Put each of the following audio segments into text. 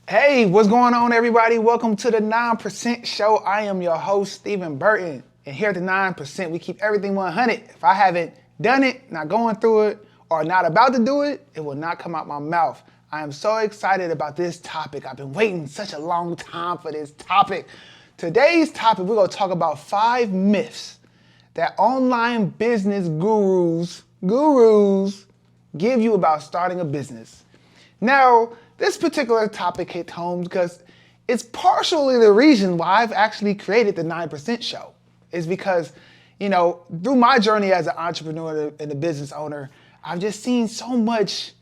Hey, what's going on, everybody? Welcome to the 9% Show. I am your host, Steven Burton. And here at the 9%, we keep everything 100. If I haven't done it, not going through it, or not about to do it, it will not come out my mouth. I am so excited about this topic. I've been waiting such a long time for this topic. Today's topic, we're going to talk about 5 myths that online business gurus give you about starting a business. Now, this particular topic hit home because it's partially the reason why I've actually created the 9% Show. Is because, through my journey as an entrepreneur and a business owner, I've just seen so much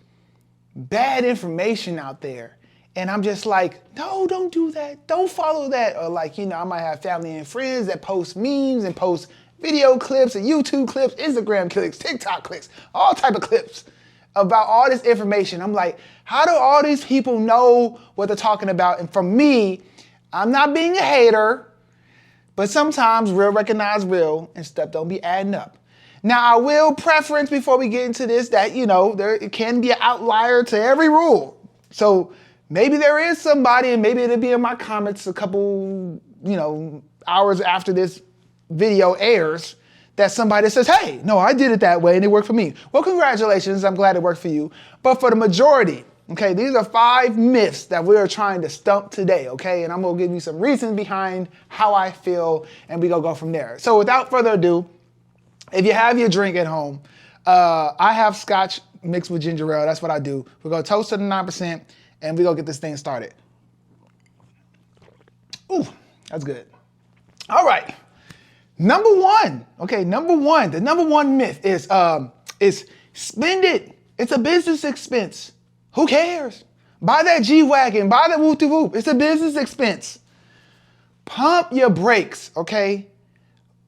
bad information out there. And I'm just like, no, don't do that. Don't follow that. Or I might have family and friends that post memes and post video clips and YouTube clips, Instagram clips, TikTok clips, all type of clips about all this information. I'm like, how do all these people know what they're talking about? And for me, I'm not being a hater, but sometimes real recognize real and stuff don't be adding up. Now, I will preference before we get into this that, there can be an outlier to every rule. So maybe there is somebody, and maybe it'll be in my comments a couple, hours after this video airs, that somebody says, hey, no, I did it that way and it worked for me. Well, congratulations, I'm glad it worked for you. But for the majority, okay, these are 5 myths that we're trying to stump today, okay? And I'm gonna give you some reasons behind how I feel, and we gonna go from there. So without further ado, if you have your drink at home, I have scotch mixed with ginger ale, that's what I do. We're gonna toast to the 9% and we're gonna get this thing started. Ooh, that's good. All right. Number one, the number one myth is spend it. It's a business expense. Who cares? Buy that G-Wagon, buy that whoop-de-whoop. It's a business expense. Pump your brakes, okay?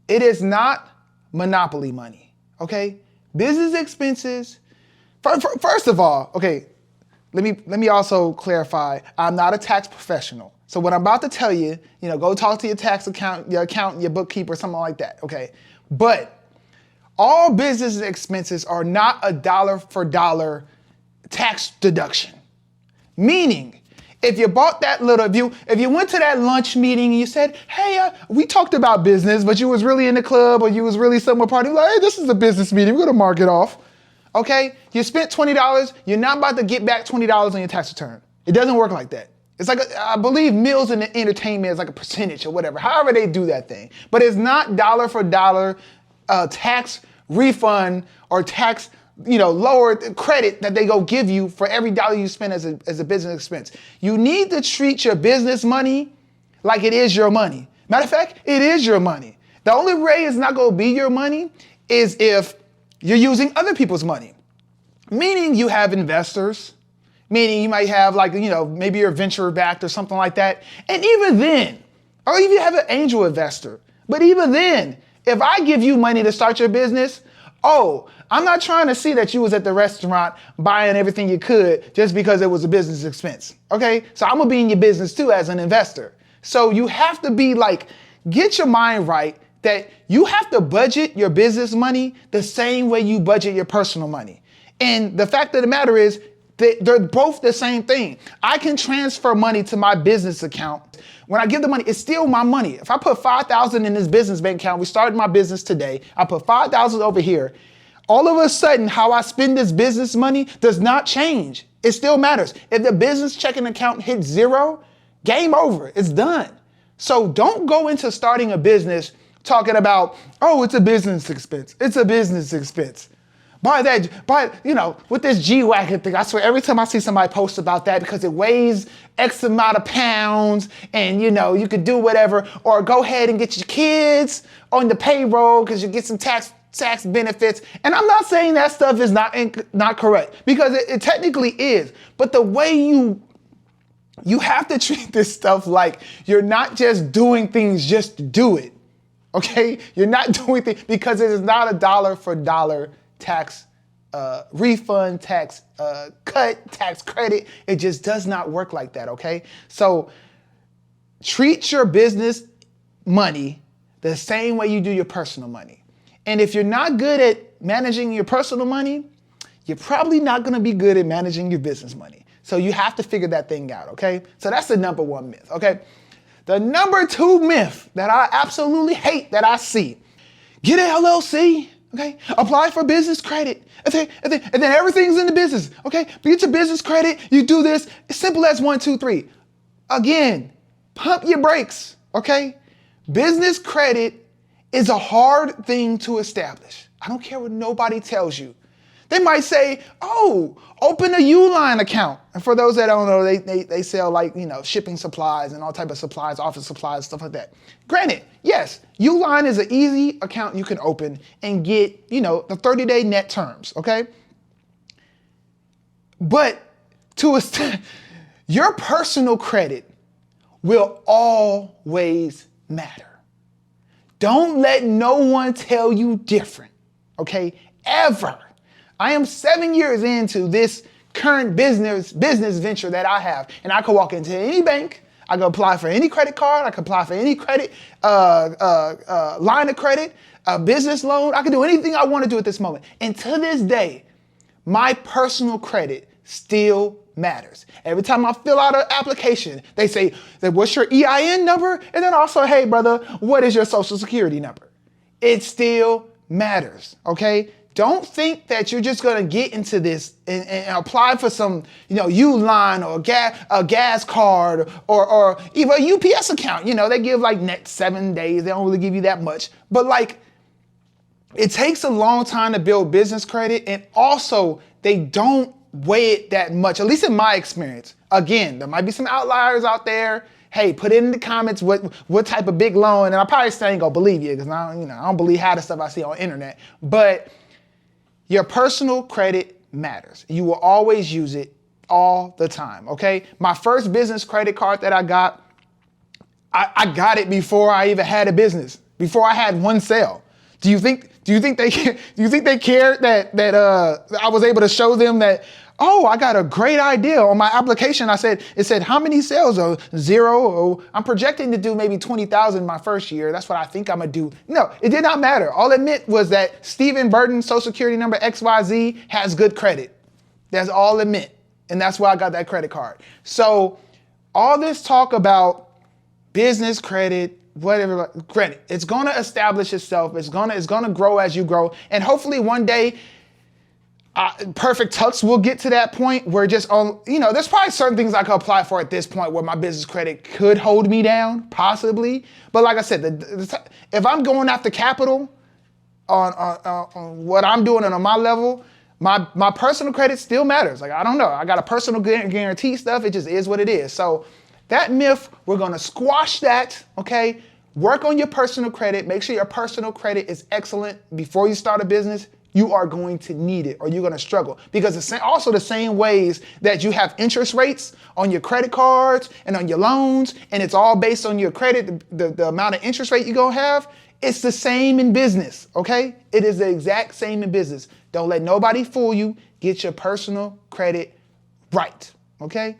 It is not monopoly money, okay? Business expenses, first of all, okay, let me also clarify, I'm not a tax professional. So what I'm about to tell you, go talk to your tax accountant, your bookkeeper, something like that, okay? But all business expenses are not a dollar for dollar tax deduction. Meaning, if you bought that little, if you went to that lunch meeting and you said, hey, we talked about business, but you was really in the club or you was really somewhere partying, like, hey, this is a business meeting, we're gonna mark it off, okay? You spent $20, you're not about to get back $20 on your tax return. It doesn't work like that. It's like, I believe meals and entertainment is like a percentage or whatever, however they do that thing. But it's not dollar for dollar tax refund or tax, lower credit that they go give you for every dollar you spend as a business expense. You need to treat your business money like it is your money. Matter of fact, it is your money. The only way it's not gonna be your money is if you're using other people's money. Meaning you have investors, meaning you might have maybe you're venture backed or something like that. And even then, or even you have an angel investor, but even then, if I give you money to start your business, I'm not trying to see that you was at the restaurant buying everything you could just because it was a business expense, okay? So I'm gonna be in your business too as an investor. So you have to be get your mind right that you have to budget your business money the same way you budget your personal money. And the fact of the matter is, they're both the same thing. I can transfer money to my business account. When I give the money, it's still my money. If I put $5,000 in this business bank account, we started my business today, I put $5,000 over here, all of a sudden how I spend this business money does not change. It still matters. If the business checking account hits 0, game over, it's done. So don't go into starting a business talking about, it's a business expense. It's a business expense. With this G-Wagon thing, I swear every time I see somebody post about that because it weighs X amount of pounds and you could do whatever, or go ahead and get your kids on the payroll because you get some tax benefits. And I'm not saying that stuff is not correct because it technically is, but the way you have to treat this stuff like you're not just doing things just to do it, okay? You're not doing things because it is not a dollar for dollar tax refund, tax cut, tax credit. It just does not work like that, okay? So treat your business money the same way you do your personal money. And if you're not good at managing your personal money, you're probably not gonna be good at managing your business money. So you have to figure that thing out, okay? So that's the number one myth, okay? The number two myth that I absolutely hate that I see, get an LLC, okay? Apply for business credit, and then everything's in the business, okay? Get your business credit, you do this, it's simple as 1, 2, 3. Again, pump your brakes, okay? Business credit is a hard thing to establish. I don't care what nobody tells you. They might say, oh, open a Uline account. And for those that don't know, they sell like, shipping supplies and all type of supplies, office supplies, stuff like that. Granted, yes, Uline is an easy account you can open and get, the 30-day net terms, okay? But your personal credit will always matter. Don't let no one tell you different, okay? Ever. I am 7 years into this current business venture that I have, and I can walk into any bank, I can apply for any credit card, I can apply for any credit, line of credit, a business loan, I can do anything I want to do at this moment. And to this day, my personal credit still matters. Every time I fill out an application, they say, what's your EIN number? And then also, hey brother, what is your social security number? It still matters, okay? Don't think that you're just gonna get into this and apply for some, Uline or a gas card or even a UPS account. They give like net 7 days. They don't really give you that much. But like, it takes a long time to build business credit, and also they don't weigh it that much, at least in my experience. Again, there might be some outliers out there. Hey, put it in the comments what type of big loan, and I probably still ain't gonna believe you because I don't believe half the stuff I see on the internet. But your personal credit matters. You will always use it all the time, okay? My first business credit card that I got it before I even had a business, before I had one sale. Do you think they cared that I was able to show them that, oh, I got a great idea on my application? It said how many sales? 0. I'm projecting to do maybe 20,000 my first year. That's what I think I'm gonna do. No, it did not matter. All it meant was that Steven Burton, social security number XYZ, has good credit. That's all it meant. And that's why I got that credit card. So all this talk about business credit, whatever, credit, it's gonna establish itself. It's gonna grow as you grow. And hopefully one day, Perfect Tux will get to that point where there's probably certain things I could apply for at this point where my business credit could hold me down, possibly. But like I said, if I'm going after capital on what I'm doing and on my level, my personal credit still matters. Like, I don't know. I got a personal guarantee stuff. It just is what it is. So that myth, we're going to squash that, okay? Work on your personal credit. Make sure your personal credit is excellent before you start a business. You are going to need it or you're going to struggle, because it's also the same ways that you have interest rates on your credit cards and on your loans, and it's all based on your credit, the amount of interest rate you're going to have. It's the same in business, okay? It is the exact same in business. Don't let nobody fool you. Get your personal credit right, okay?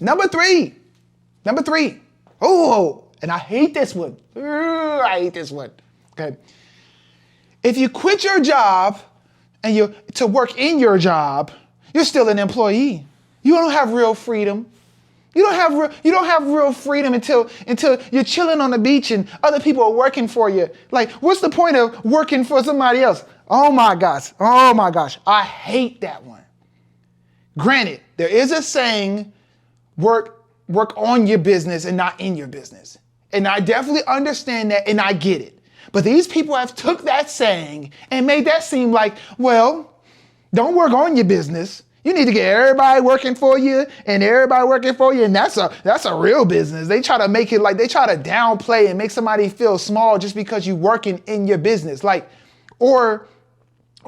Number three. Oh, and I hate this one. Okay. If you quit your job and to work in your job, you're still an employee. You don't have real freedom. You don't have real freedom until you're chilling on the beach and other people are working for you. Like, what's the point of working for somebody else? Oh my gosh. I hate that one. Granted, there is a saying, work on your business and not in your business. And I definitely understand that and I get it. But these people have took that saying and made that seem like, well, don't work on your business. You need to get everybody working for you and that's a real business. They try to make it like, they try to downplay and make somebody feel small just because you working in your business. Like, or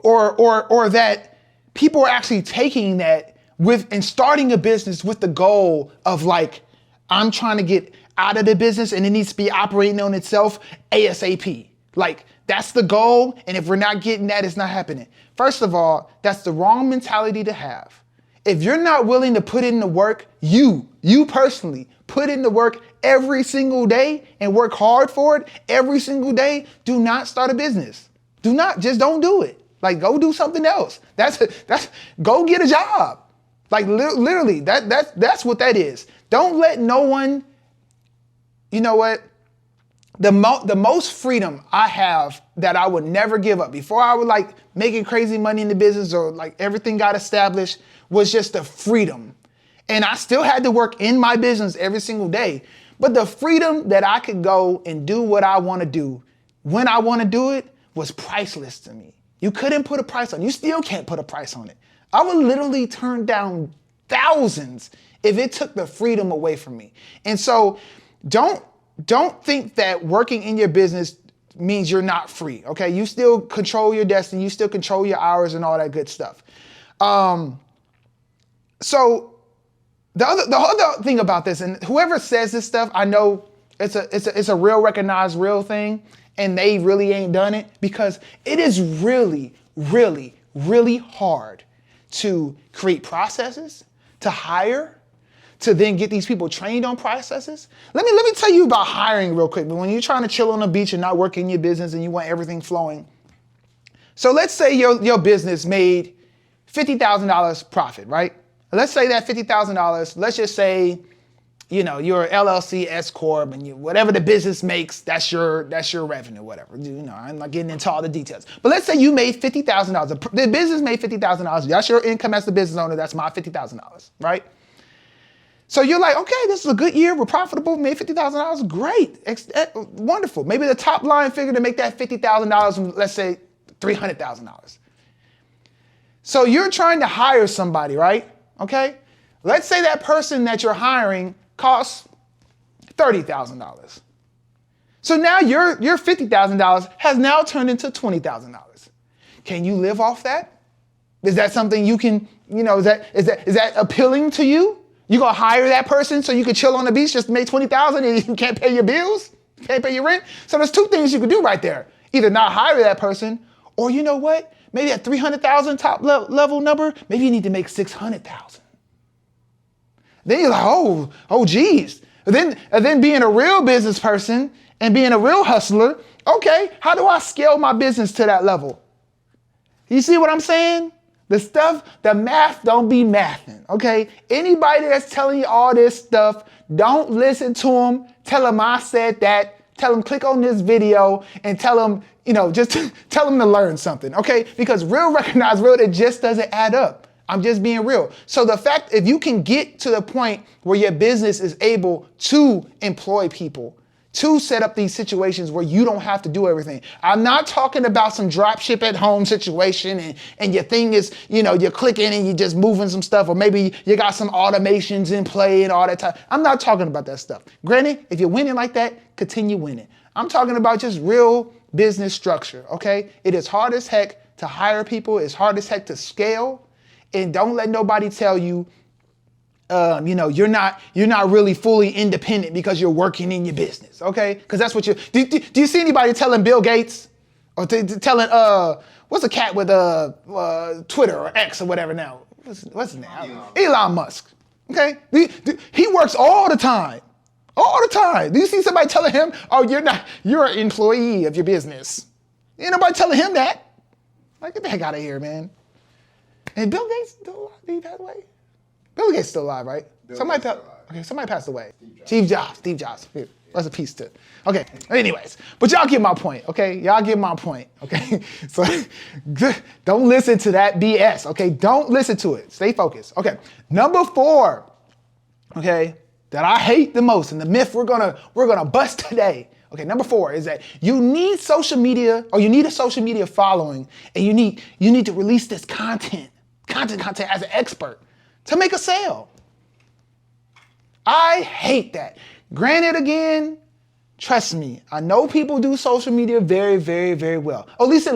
that people are actually taking that and starting a business with the goal of like, I'm trying to get out of the business and it needs to be operating on itself ASAP. Like, that's the goal, and if we're not getting that, it's not happening. First of all, that's the wrong mentality to have. If you're not willing to put in the work, you personally, put in the work every single day and work hard for it every single day, do not start a business. Just don't do it. Like, go do something else. Go get a job. Like literally, that's what that is. Don't let no one, you know what? The most freedom I have that I would never give up before I would like making crazy money in the business or like everything got established was just the freedom. And I still had to work in my business every single day. But the freedom that I could go and do what I want to do when I want to do it was priceless to me. You couldn't put a price on it. You still can't put a price on it. I would literally turn down thousands if it took the freedom away from me. And so don't think that working in your business means you're not free, okay? You still control your destiny. You still control your hours and all that good stuff. So the other thing about this, and whoever says this stuff, I know it's a real recognized real thing, and they really ain't done it because it is really, really, really hard to create processes, to hire, to then get these people trained on processes. Let me tell you about hiring real quick. But when you're trying to chill on the beach and not work in your business and you want everything flowing. So let's say your business made $50,000 profit, right? Let's say that $50,000, let's just say, you know, you're LLC, S Corp, and whatever the business makes, that's your revenue, whatever. You know, I'm not getting into all the details. But let's say you made $50,000. The business made $50,000. That's your income as the business owner. That's my $50,000, right? So you're like, okay, this is a good year. We're profitable. Made $50,000. Great. Wonderful. Maybe the top line figure to make that $50,000 from, let's say, $300,000. So you're trying to hire somebody, right? Okay. Let's say that person that you're hiring costs $30,000. So now your $50,000 has now turned into $20,000. Can you live off that? Is that something you can, you know, is that appealing to you? You gonna hire that person so you can chill on the beach just to make $20,000 and you can't pay your bills? Can't pay your rent? So there's two things you can do right there. Either not hire that person, or you know what? Maybe at $300,000 top level number, maybe you need to make $600,000. Then you're like, oh geez. And then being a real business person and being a real hustler, okay, how do I scale my business to that level? You see what I'm saying? The math don't be mathing, okay? Anybody that's telling you all this stuff, don't listen to them. Tell them I said that. Tell them click on this video and tell them, you know, just tell them to learn something, okay? Because real recognize real, it just doesn't add up. I'm just being real. So the fact, if you can get to the point where your business is able to employ people, to set up these situations where you don't have to do everything. I'm not talking about some drop ship at home situation and your thing is, you know, you're clicking and you're just moving some stuff, or maybe you got some automations in play and all that time. I'm not talking about that stuff. Granted, if you're winning like that, continue winning. I'm talking about just real business structure, okay? It is hard as heck to hire people. It's hard as heck to scale. And don't let nobody tell you, you know, you're not really fully independent because you're working in your business, okay? Because that's what do you see anybody telling Bill Gates or telling, what's the cat with Twitter or X or whatever now? What's his name? Elon Musk, okay? He works all the time. All the time. Do you see somebody telling him, oh, you're an employee of your business? Ain't nobody telling him that. Like, get the heck out of here, man. And Bill Gates still alive? Did he pass away? Bill Gates still alive, right? Somebody passed away. Steve Jobs. Here, rest in peace to. Okay, anyways. But y'all get my point, okay? Y'all get my point, okay? So don't listen to that BS, okay? Don't listen to it. Stay focused. Okay, number 4, okay, that I hate the most, and the myth we're gonna bust today. Okay, number 4 is that you need social media, or you need a social media following, and you need to release this content as an expert to make a sale. I hate that. Granted, again, trust me, I know people do social media very, very, very well. Or at least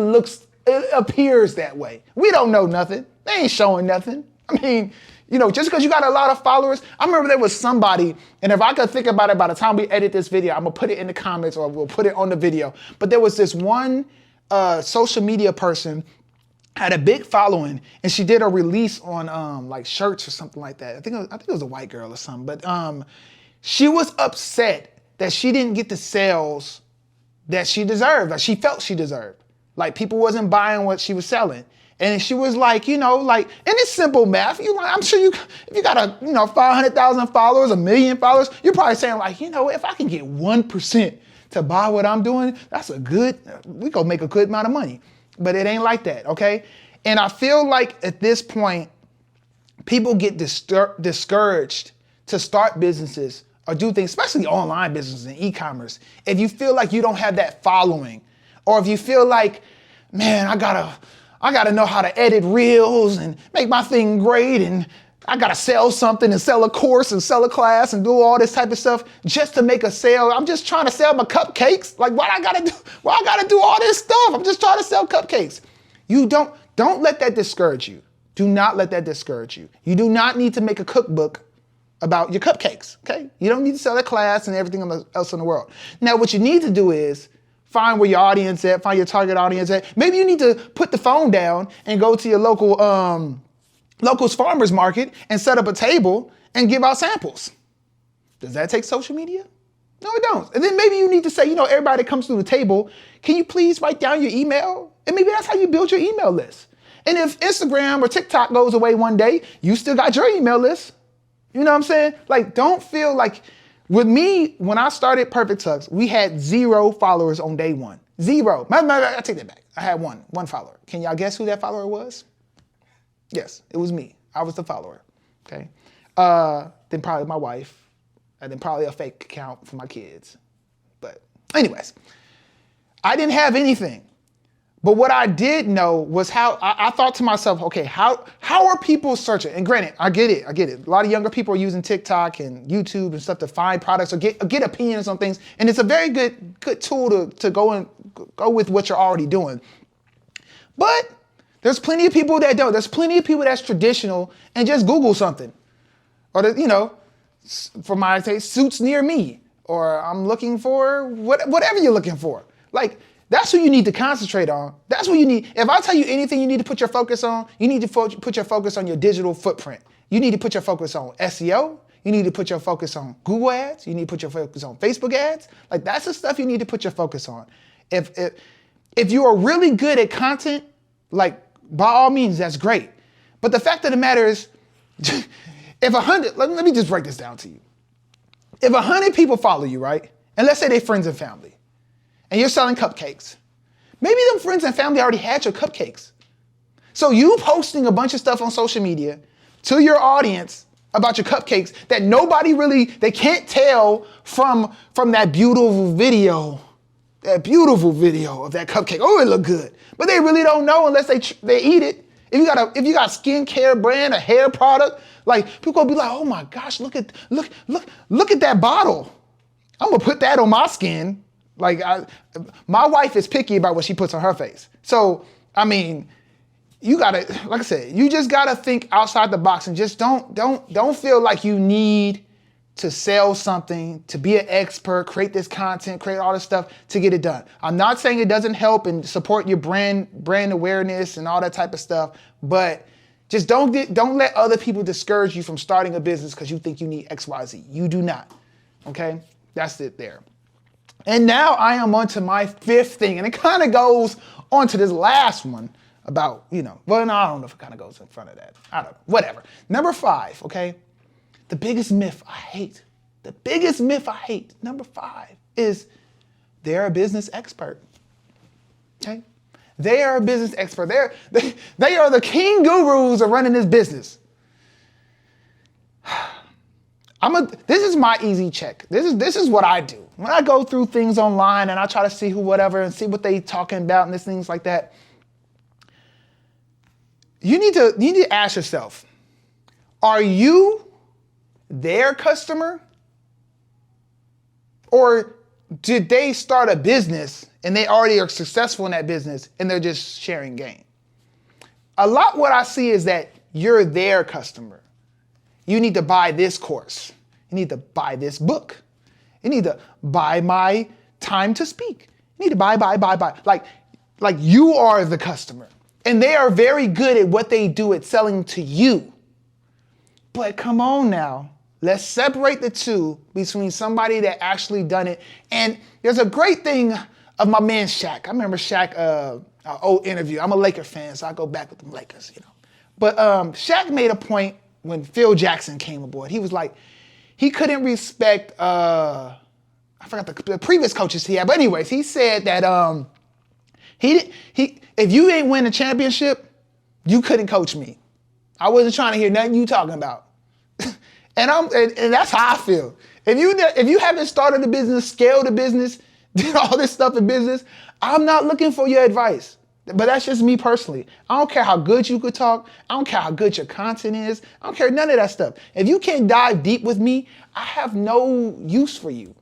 it appears that way. We don't know nothing. They ain't showing nothing. I mean, you know, just because you got a lot of followers. I remember there was somebody, and if I could think about it by the time we edit this video, I'm gonna put it in the comments or we'll put it on the video. But there was this one social media person had a big following, and she did a release on like shirts or something like that. I think it was a white girl or something, but she was upset that she didn't get the sales that she deserved, like she felt she deserved. Like people wasn't buying what she was selling. And she was like, and it's simple math. I'm sure if you got 500,000 followers, 1 million followers, you're probably saying like, if I can get 1% to buy what I'm doing, we gonna make a good amount of money. But it ain't like that, okay? And I feel like at this point, people get discouraged to start businesses or do things, especially online businesses and e-commerce. If you feel like you don't have that following, or if you feel like, man, I gotta know how to edit reels and make my thing great, and I gotta sell something and sell a course and sell a class and do all this type of stuff just to make a sale. I'm just trying to sell my cupcakes. Like, why I gotta do all this stuff? I'm just trying to sell cupcakes. Don't let that discourage you. Do not let that discourage you. You do not need to make a cookbook about your cupcakes, okay? You don't need to sell a class and everything else in the world. Now, what you need to do is find where your audience at, find your target audience at. Maybe you need to put the phone down and go to your local's farmer's market and set up a table and give out samples. Does that take social media? No, it don't. And then maybe you need to say, everybody that comes through the table, can you please write down your email? And maybe that's how you build your email list. And if Instagram or TikTok goes away one day, you still got your email list. You know what I'm saying? Like, don't feel like, with me, when I started Perfect Tux, we had 0 followers on day one. 0. I take that back. I had one follower. Can y'all guess who that follower was? Yes, it was me. I was the follower, okay? Then probably my wife, and then probably a fake account for my kids. But anyways, I didn't have anything. But what I did know was how I thought to myself, okay, how are people searching? And granted, I get it. A lot of younger people are using TikTok and YouTube and stuff to find products or get opinions on things. And it's a very good tool to go with what you're already doing. But there's plenty of people that don't. There's plenty of people that's traditional and just Google something. Or, for my taste, suits near me. Or I'm looking for whatever you're looking for. Like, that's who you need to concentrate on. That's what you need. If I tell you anything you need to put your focus on, you need to put your focus on your digital footprint. You need to put your focus on SEO. You need to put your focus on Google ads. You need to put your focus on Facebook ads. Like, that's the stuff you need to put your focus on. If you are really good at content, like, by all means, that's great. But the fact of the matter is, let me just break this down to you. If 100 people follow you, right? And let's say they're friends and family, and you're selling cupcakes. Maybe them friends and family already had your cupcakes. So you posting a bunch of stuff on social media to your audience about your cupcakes that they can't tell from that beautiful video of that cupcake. Oh, it looked good. But they really don't know unless they eat it. If you got a skincare brand, a hair product, like, people gonna be like, oh my gosh, look at that bottle. I'm gonna put that on my skin. Like, my wife is picky about what she puts on her face. So, I mean, you gotta, like I said, you just gotta think outside the box and just don't feel like you need to sell something, to be an expert, create this content, create all this stuff to get it done. I'm not saying it doesn't help and support your brand awareness and all that type of stuff, but just don't let other people discourage you from starting a business because you think you need XYZ. You do not, okay? That's it there. And now I am on to my 5th thing, and it kind of goes on to this last one about, well, no, I don't know if it kind of goes in front of that. I don't know, whatever. Number 5, okay? The biggest myth I hate, number 5, is they're a business expert, okay? They are a business expert. They are the king gurus of running this business. This is my easy check. This is what I do. When I go through things online and I try to see whatever and see what they talking about and these things like that, you need to ask yourself, are you their customer? Or did they start a business and they already are successful in that business and they're just sharing gain? A lot what I see is that you're their customer. You need to buy this course. You need to buy this book. You need to buy my time to speak. You need to buy. Like you are the customer. And they are very good at what they do at selling to you. But come on now. Let's separate the two between somebody that actually done it. And there's a great thing of my man Shaq. I remember Shaq, old interview. I'm a Laker fan, so I go back with the Lakers, you know. But Shaq made a point when Phil Jackson came aboard. He was like, he couldn't respect, I forgot the previous coaches he had, but anyways, he said that if you ain't win a championship, you couldn't coach me. I wasn't trying to hear nothing you talking about. and that's how I feel. If you haven't started a business, scaled a business, did all this stuff in business, I'm not looking for your advice. But that's just me personally. I don't care how good you could talk. I don't care how good your content is. I don't care none of that stuff. If you can't dive deep with me, I have no use for you.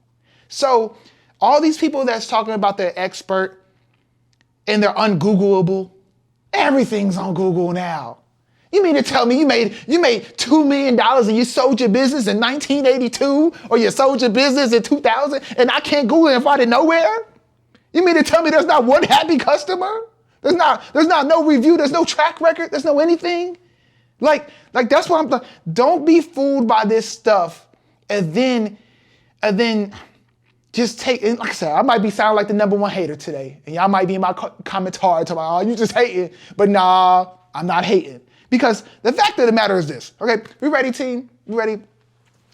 So all these people that's talking about they're expert and they're ungoogleable, everything's on Google now. You mean to tell me you made $2 million and you sold your business in 1982 or you sold your business in 2000 and I can't Google it and find it nowhere? You mean to tell me there's not one happy customer? There's not no review, there's no track record, there's no anything? Like that's what I'm, don't be fooled by this stuff and then just take, and like I said, I might be sounding like the #1 hater today. And y'all might be in my comments hard talking about, oh, you just hating. But nah, I'm not hating. Because the fact of the matter is this, okay? We ready, team? We ready?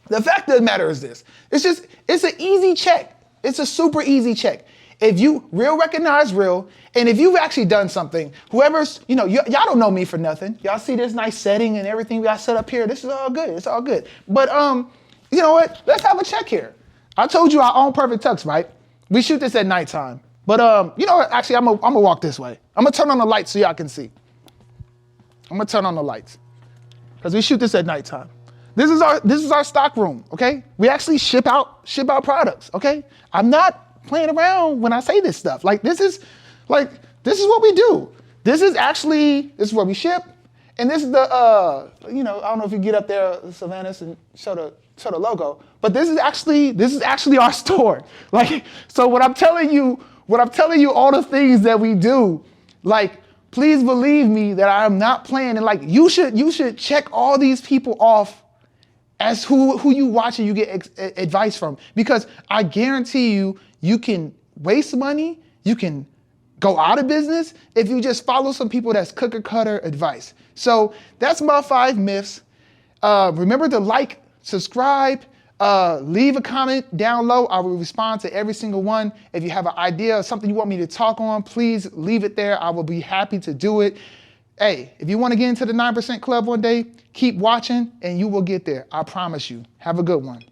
The fact of the matter is this. It's an easy check. It's a super easy check. If you real recognize real, and if you've actually done something, whoever's, y'all don't know me for nothing. Y'all see this nice setting and everything we got set up here. This is all good. It's all good. But you know what? Let's have a check here. I told you I own Perfect Tux, right? We shoot this at nighttime. But you know what? Actually, I'm gonna walk this way. I'm gonna turn on the lights so y'all can see. I'm gonna turn on the lights because we shoot this at nighttime. This is our stock room, okay? We actually ship out products, okay? I'm not playing around when I say this stuff. This is what we do. This is where we ship, and this is the I don't know if you get up there, Savannah, and show the logo, but this is actually our store. So what I'm telling you, all the things that we do, please believe me that I am not playing. And you should check all these people off as who you watch and you get advice from. Because I guarantee you can waste money, you can go out of business if you just follow some people that's cookie cutter advice. So that's my 5 myths. Remember to like, subscribe, leave a comment down low. I will respond to every single one. If you have an idea or something you want me to talk on, please leave it there. I will be happy to do it. Hey, if you want to get into the 9% club one day, keep watching and you will get there. I promise you. Have a good one.